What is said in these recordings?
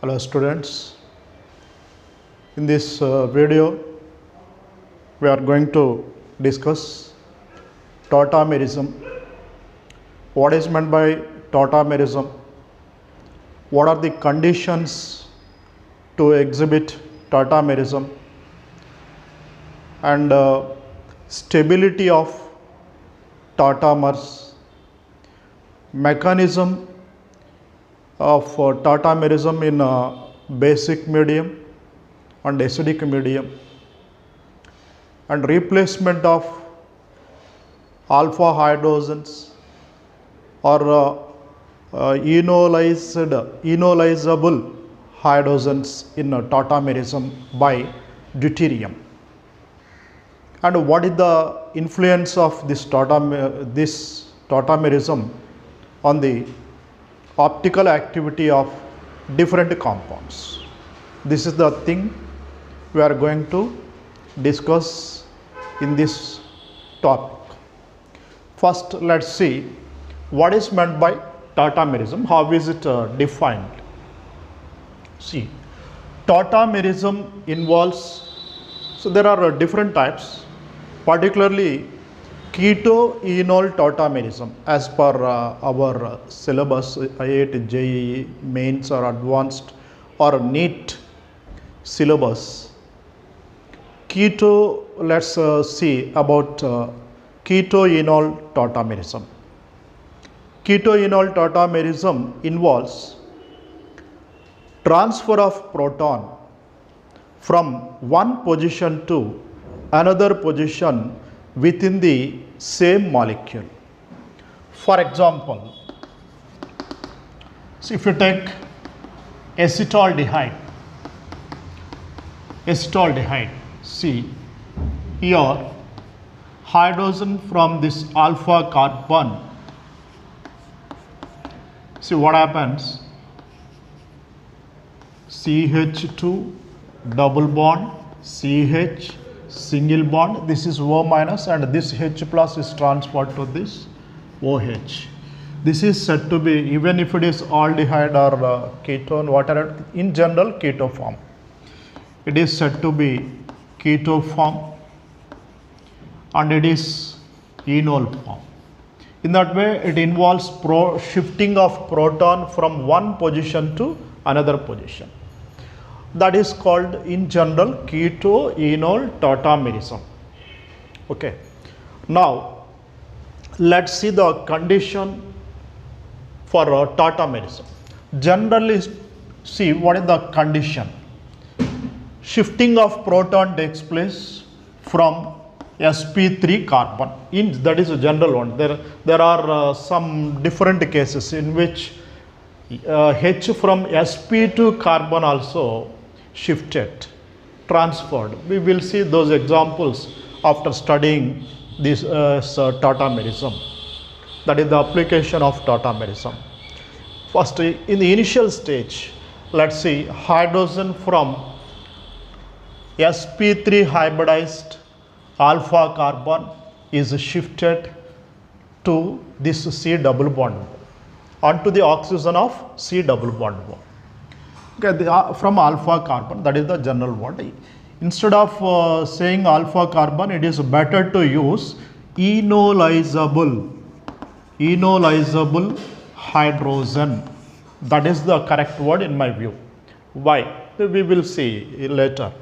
Hello students, in this video we are going to discuss tautomerism. What is meant by tautomerism? What are the conditions to exhibit tautomerism, and stability of tautomers, mechanism of tautomerism in basic medium and acidic medium, and replacement of alpha hydrogens or enolizable hydrogens in tautomerism by deuterium, and what is the influence of this tautomerism on the optical activity of different compounds. This is the thing we are going to discuss in this topic. First, let's see what is meant by tautomerism. How is it defined? See, tautomerism involves, so there are different types, particularly keto-enol tautomerism as per our syllabus, IIT, JEE, mains or advanced or NEET syllabus. Keto, let's see about keto-enol tautomerism. Keto-enol tautomerism involves transfer of proton from one position to another position within the same molecule. For example, so if you take acetaldehyde, see here hydrogen from this alpha carbon, see what happens, CH2 double bond, CH single bond, this is O minus, and this H plus is transferred to this OH. This is said to be, even if it is aldehyde or ketone, whatever, in general keto form. It is said to be keto form and it is enol form. In that way, it involves shifting of proton from one position to another position. That is called in general keto-enol tautomerism. Okay. Now, let's see the condition for tautomerism. Generally, see what is the condition. Shifting of proton takes place from sp3 carbon. That is a general one. There are some different cases in which H from sp2 carbon also shifted, transferred. We will see those examples after studying this tautomerism. That is the application of tautomerism. First, in the initial stage, let's see hydrogen from sp3 hybridized alpha carbon is shifted to this C double bond onto the oxygen of C double bond. Okay, from alpha carbon, that is the general one. Instead of saying alpha carbon, it is better to use enolizable hydrogen. That is the correct word in my view. Why? We will see later.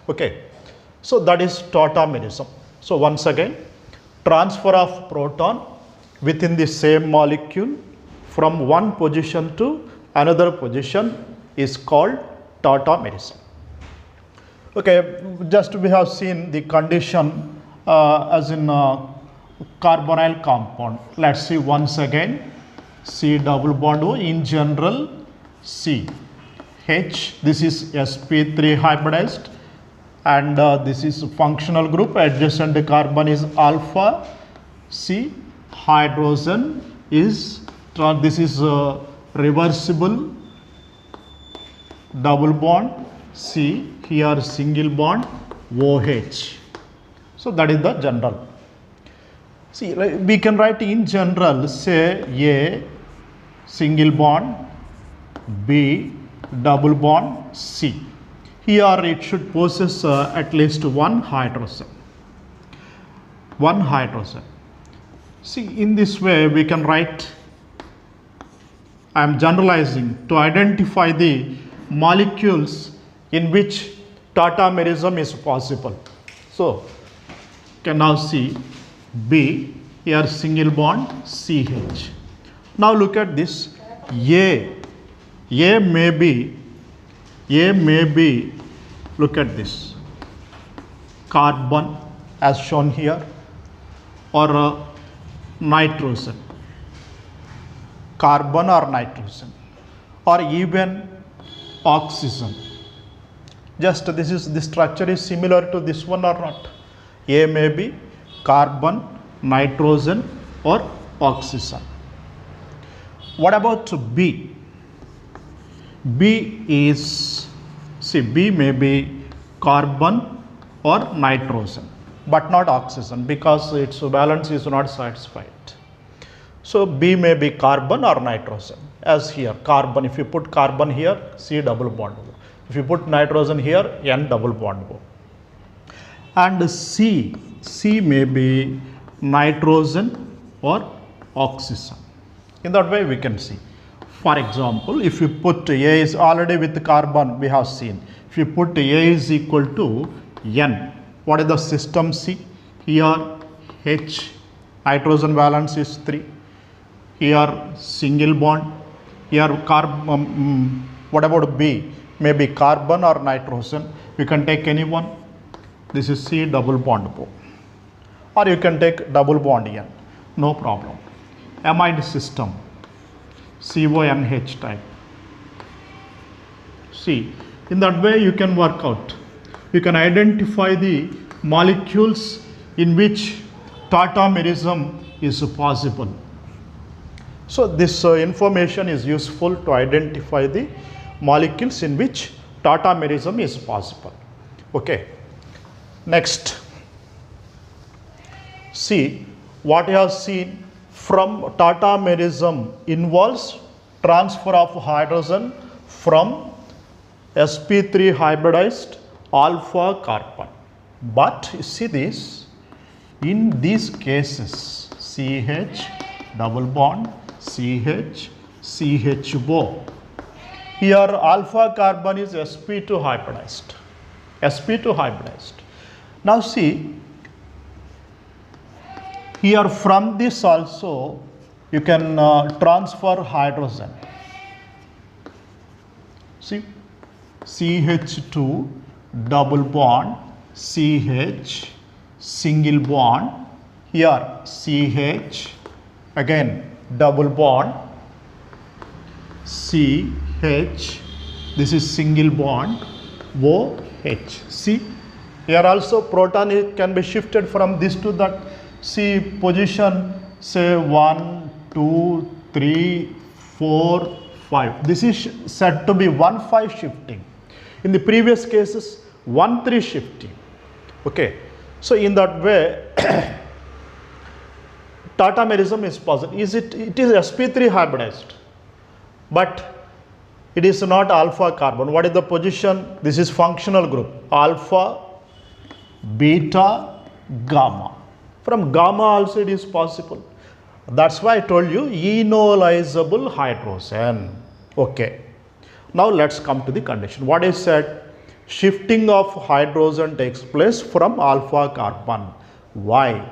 Okay, so that is tautomerism. So once again, transfer of proton within the same molecule from one position to another position is called tautomerism. Okay, just we have seen the condition as in carbonyl compound. Let's see once again, C double bond O, in general C, H, this is sp3 hybridized, and this is functional group, adjacent carbon is alpha, C, hydrogen is, this is reversible double bond, C, here single bond, OH. So that is the general. See, we can write in general, say A single bond, B double bond C. Here it should possess at least one hydrogen. One hydrogen. See, in this way we can write, I am generalizing to identify the molecules in which tautomerism is possible. So, can now see B, here single bond CH. Now look at this, A may be, look at this, carbon as shown here, or nitrogen, carbon or nitrogen, or even oxygen. Just this structure is similar to this one or not? A may be carbon, nitrogen or oxygen. What about B? B is, see, B may be carbon or nitrogen, but not oxygen because its valence is not satisfied. So B may be carbon or nitrogen, as here carbon. If you put carbon here, C double bond O. If you put nitrogen here, N double bond O. And C may be nitrogen or oxygen. In that way we can see. For example, if you put A is already with the carbon, we have seen. If you put A is equal to N, what is the system C? Here H, nitrogen valence is 3. Here single bond. Here carbon. What about B? Maybe carbon or nitrogen. You can take any one. This is C double bond O. Or you can take double bond N. No problem. Amide system. CONH type. See, in that way you can work out. You can identify the molecules in which tautomerism is possible. So this information is useful to identify the molecules in which tautomerism is possible. Okay. Next, see what you have seen. From tautomerism involves transfer of hydrogen from sp3 hybridized alpha carbon. But you see this, in these cases, CH double bond, CH, CHO. Here alpha carbon is sp2 hybridized. sp2 hybridized. Now see, here from this also you can transfer hydrogen. See, CH2 double bond, CH single bond, here CH again double bond, CH, this is single bond, OH. See, here also proton can be shifted from this to that. See position, say 1, 2, 3, 4, 5. This is said to be 1-5 shifting. In the previous cases, 1-3 shifting. Okay. So in that way, tautomerism is possible. It is sp3 hybridized, but it is not alpha carbon. What is the position? This is functional group, alpha, beta, gamma. From gamma also it is possible. That's why I told you enolizable hydrogen. Okay. Now let's come to the condition. What is said? Shifting of hydrogen takes place from alpha carbon. Why?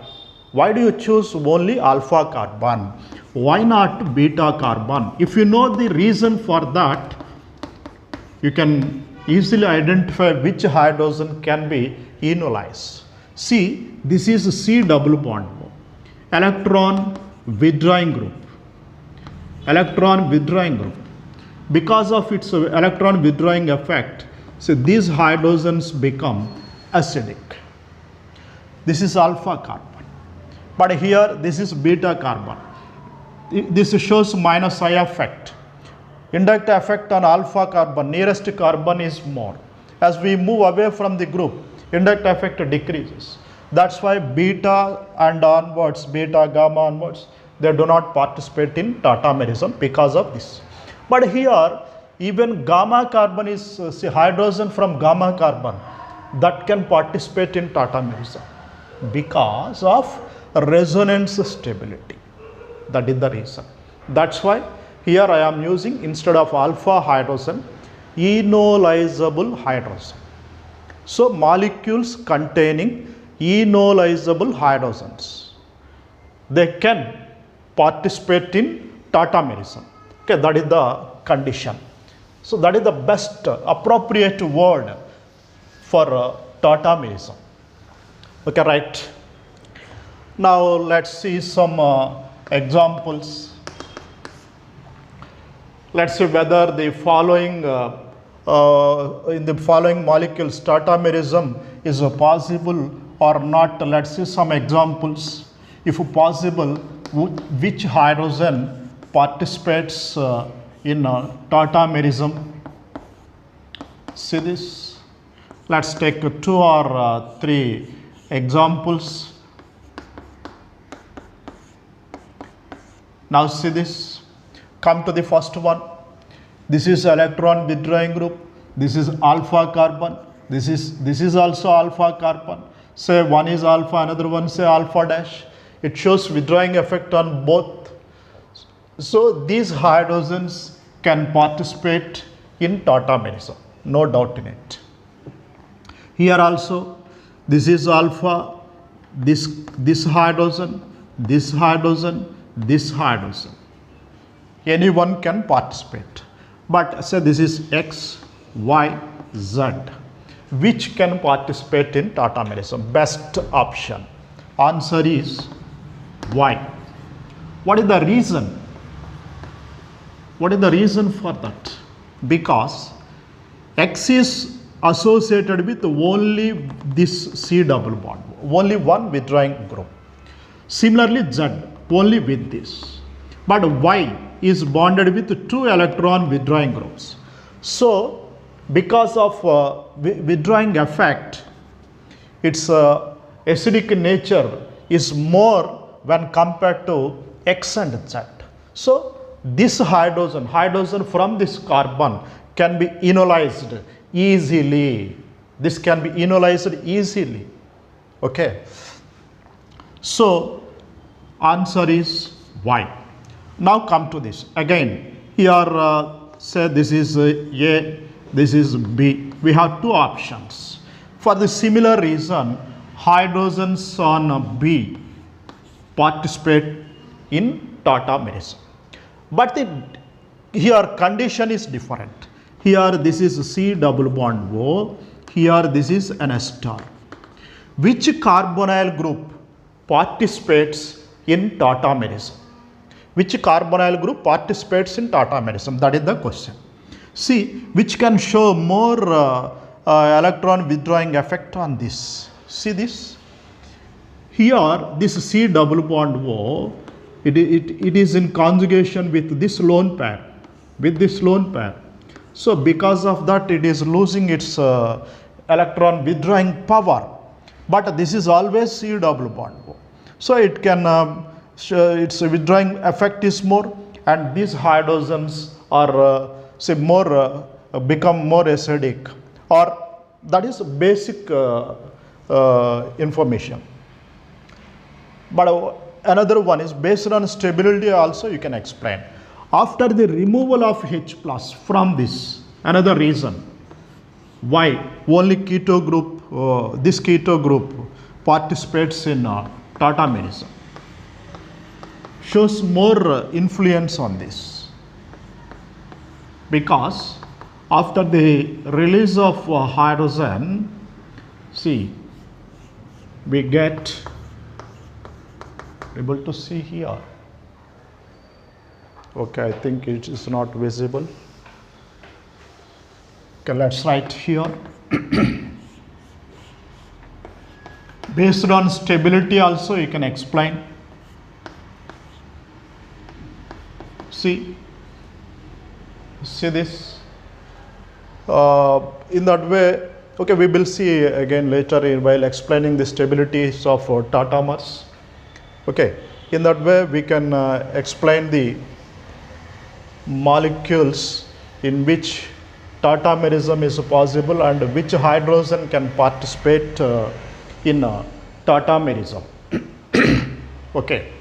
Why do you choose only alpha carbon? Why not beta carbon? If you know the reason for that, you can easily identify which hydrogen can be enolized. See, this is C double bond, electron withdrawing group. Electron withdrawing group. Because of its electron withdrawing effect, so these hydrogens become acidic. This is alpha carbon. But here this is beta carbon. This shows minus I effect. Indirect effect on alpha carbon, nearest carbon is more. As we move away from the group, indirect effect decreases. That's why beta and onwards, beta, gamma onwards, they do not participate in tautomerism because of this. But here even gamma carbon is, see, hydrogen from gamma carbon that can participate in tautomerism because of resonance stability. That is the reason. That's why here I am using, instead of alpha hydrogen, enolizable hydrogen. So molecules containing enolizable hydrogens, they can participate in tautomerism. Okay, that is the condition. So that is the best appropriate word for tautomerism. Okay, right. Now let's see some examples. Let's see whether the following in the following molecules tautomerism is possible or not. Let's see some examples. If possible, which hydrogen participates in tautomerism? See this. Let's take 2 or 3 examples. Now see this. Come to the first one. This is electron withdrawing group. This is alpha carbon. This is also alpha carbon. Say one is alpha, another one say alpha dash. It shows withdrawing effect on both. So these hydrogens can participate in tautomerism, no doubt in it. Here also, this is alpha, this hydrogen, this hydrogen, this hydrogen. Anyone can participate. But say this is X, Y, Z. Which can participate in tautomerism? Best option. Answer is Y. What is the reason? What is the reason for that? Because X is associated with only this C double bond, only one withdrawing group. Similarly, Z only with this. But Y is bonded with 2 electron withdrawing groups. So, because of withdrawing effect, its acidic nature is more when compared to X and Z. So, this hydrogen from this carbon can be enolized easily. This can be enolized easily. Okay. So, answer is Y. Now come to this. Again, here say this is A, this is B. We have 2 options. For the similar reason, hydrogens on B participate in tautomerism. But here condition is different. Here this is C double bond O. Here this is N star. Which carbonyl group participates in tautomerism? Which carbonyl group participates in tautomerism? That is the question. See, which can show more electron withdrawing effect on this. See this? Here, this C double bond O, it is in conjugation with this lone pair. So, because of that, it is losing its electron withdrawing power. But this is always C double bond O. So, it can its withdrawing effect is more, and these hydrogens are say more become more acidic, or that is basic information. But another one is based on stability also you can explain. After the removal of H plus from this, another reason why only keto group, this keto group participates in tautomerism, shows more influence on this, because after the release of hydrogen, see, we get, able to see here. Okay, I think it is not visible. Okay, let's write here. Based on stability also you can explain. See this. In that way, okay, we will see again later while explaining the stabilities of tautomers. Okay, in that way we can explain the molecules in which tautomerism is possible and which hydrogen can participate in tautomerism. Okay.